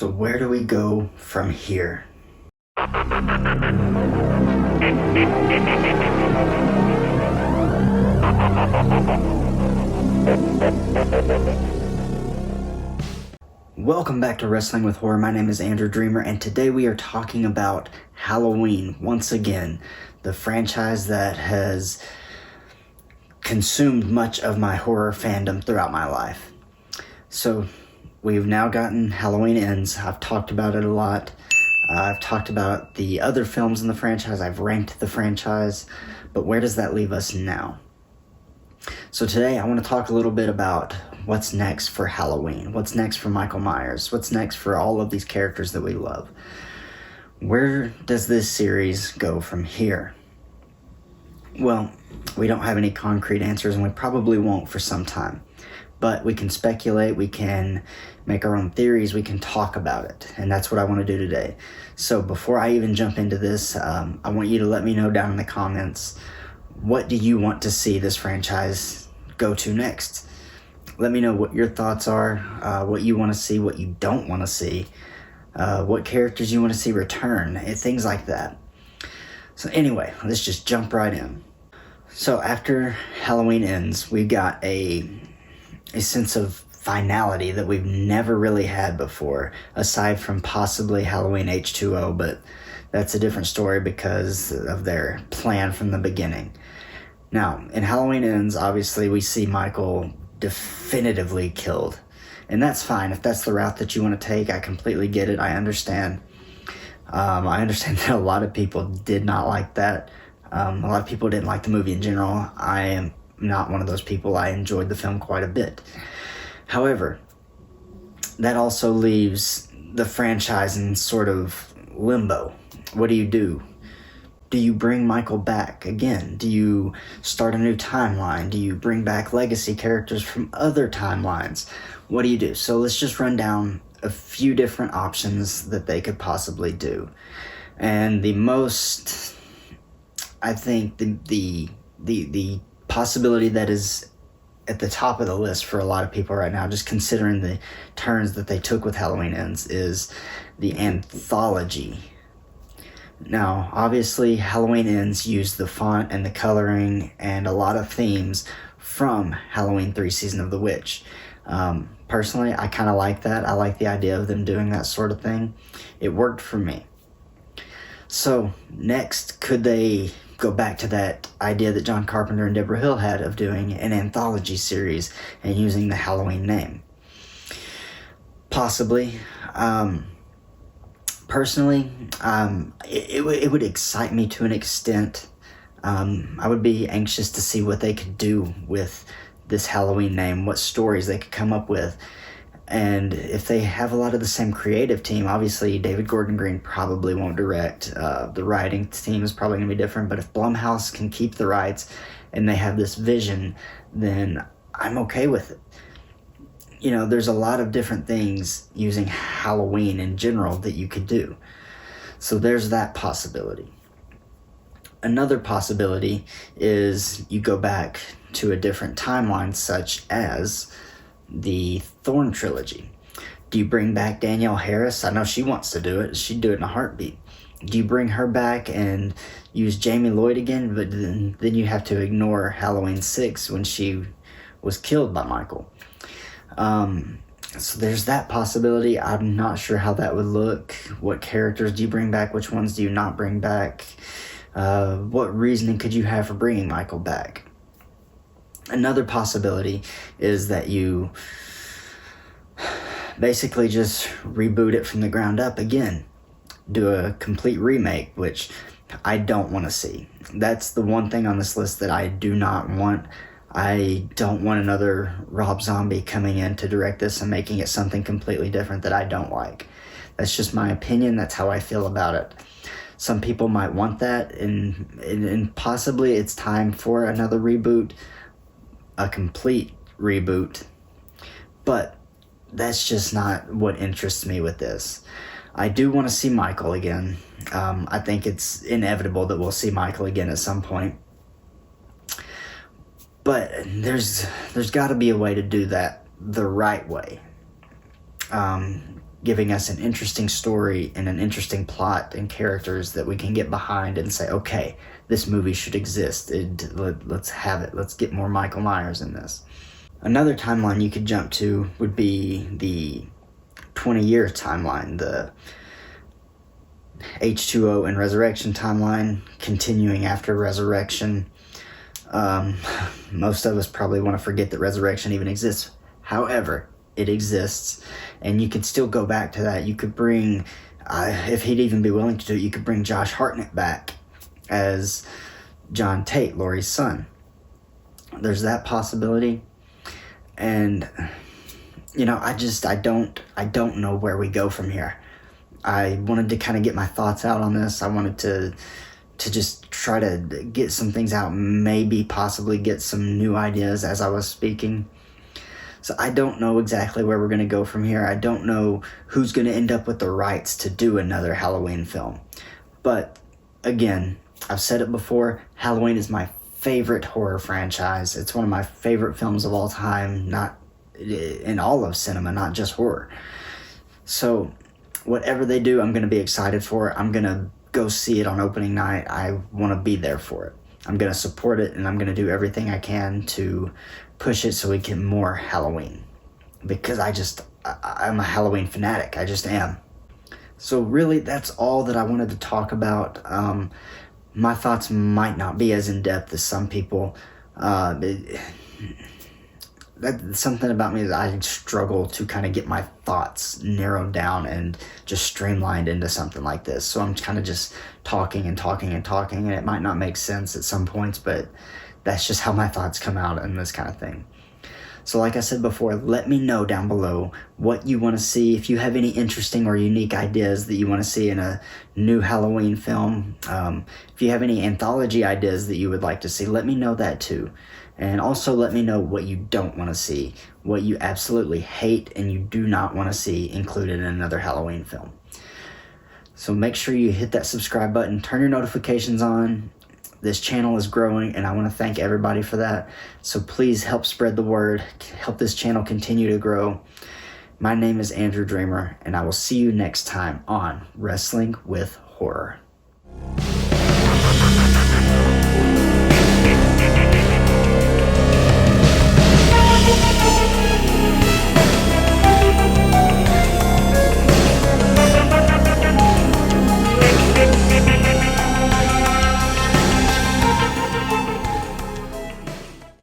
So where do we go from here? Welcome back to Wrestling with Horror. My name is Andrew Dreamer, and today we are talking about Halloween once again, the franchise that has consumed much of my horror fandom throughout my life. So we've now gotten Halloween Ends. I've talked about it a lot. I've talked about the other films in the franchise. I've ranked the franchise. But where does that leave us now? So today I want to talk a little bit about what's next for Halloween. What's next for Michael Myers? What's next for all of these characters that we love? Where does this series go from here? Well, we don't have any concrete answers, and we probably won't for some time. But we can speculate, we can make our own theories, we can talk about it. And that's what I want to do today. So before I even jump into this, I want you to let me know down in the comments, what do you want to see this franchise go to next? Let me know what your thoughts are, what you want to see, what you don't want to see, what characters you want to see return, and things like that. So anyway, let's just jump right in. So after Halloween Ends, we got a sense of finality that we've never really had before, aside from possibly Halloween H2O, but that's a different story because of their plan from the beginning. Now, in Halloween Ends, obviously we see Michael definitively killed, and that's fine. If that's the route that you want to take, I completely get it. I understand. I understand that a lot of people did not like that. A lot of people didn't like the movie in general. I am not one of those people. I enjoyed the film quite a bit. However, that also leaves the franchise in sort of limbo. What do you do? Do you bring Michael back again? Do you start a new timeline? Do you bring back legacy characters from other timelines? What do you do? So let's just run down a few different options that they could possibly do. And the most, I think, the possibility that is at the top of the list for a lot of people right now, just considering the turns that they took with Halloween Ends, is the anthology. Now, obviously, Halloween Ends used the font and the coloring and a lot of themes from Halloween 3 Season of the Witch. Personally, I kind of like that. I like the idea of them doing that sort of thing. It worked for me. So, next, could they go back to that idea that John Carpenter and Deborah Hill had of doing an anthology series and using the Halloween name? Possibly. Personally, it would excite me to an extent. I would be anxious to see what they could do with this Halloween name, what stories they could come up with. And if they have a lot of the same creative team, obviously David Gordon Green probably won't direct. The writing team is probably going to be different. But if Blumhouse can keep the rights and they have this vision, then I'm okay with it. You know, there's a lot of different things using Halloween in general that you could do. So there's that possibility. Another possibility is you go back to a different timeline, such as the Thorn trilogy. Do you bring back Danielle Harris? I know she wants to do it. She'd do it in a heartbeat. Do you bring her back and use Jamie Lloyd again? But then you have to ignore Halloween 6 when she was killed by Michael. So there's that possibility. I'm not sure how that would look. What characters do you bring back? Which ones do you not bring back? What reasoning could you have for bringing Michael back? Another possibility is that you basically just reboot it from the ground up again. Do a complete remake, which I don't want to see. That's the one thing on this list that I do not want. I don't want another Rob Zombie coming in to direct this and making it something completely different that I don't like. That's just my opinion. That's how I feel about it. Some people might want that, and possibly it's time for another reboot, a complete reboot. But that's just not what interests me with this. I do want to see Michael again. I think it's inevitable that we'll see Michael again at some point. But there's got to be a way to do that the right way. giving us an interesting story and an interesting plot and characters that we can get behind and say, okay, this movie should exist. Let's have it. Let's get more Michael Myers in this. Another timeline you could jump to would be the 20-year timeline, the H2O and Resurrection timeline, continuing after Resurrection. Most of us probably want to forget that Resurrection even exists. However, it exists, and you could still go back to that. You could bring, if he'd even be willing to do it, you could bring Josh Hartnett back as John Tate, Laurie's son. There's that possibility. And, you know, I don't know where we go from here. I wanted to kind of get my thoughts out on this. I wanted to just try to get some things out, maybe possibly get some new ideas as I was speaking. So I don't know exactly where we're going to go from here. I don't know who's going to end up with the rights to do another Halloween film. But again, I've said it before, Halloween is my favorite horror franchise. It's one of my favorite films of all time, not in all of cinema, not just horror. So whatever they do, I'm going to be excited for it. I'm going to go see it on opening night. I want to be there for it. I'm going to support it, and I'm going to do everything I can to push it so we get more Halloween. Because I'm a Halloween fanatic. I just am. So really, that's all that I wanted to talk about. My thoughts might not be as in-depth as some people. That's something about me that I struggle to kind of get my thoughts narrowed down and just streamlined into something like this. So I'm kind of just talking, and it might not make sense at some points, but that's just how my thoughts come out in this kind of thing. So like I said before, let me know down below what you want to see. If you have any interesting or unique ideas that you want to see in a new Halloween film, if you have any anthology ideas that you would like to see, let me know that too. And also let me know what you don't want to see, what you absolutely hate and you do not want to see included in another Halloween film. So make sure you hit that subscribe button, turn your notifications on. This channel is growing, and I want to thank everybody for that. So please help spread the word, help this channel continue to grow. My name is Andrew Dreamer, and I will see you next time on Wrestling with Horror.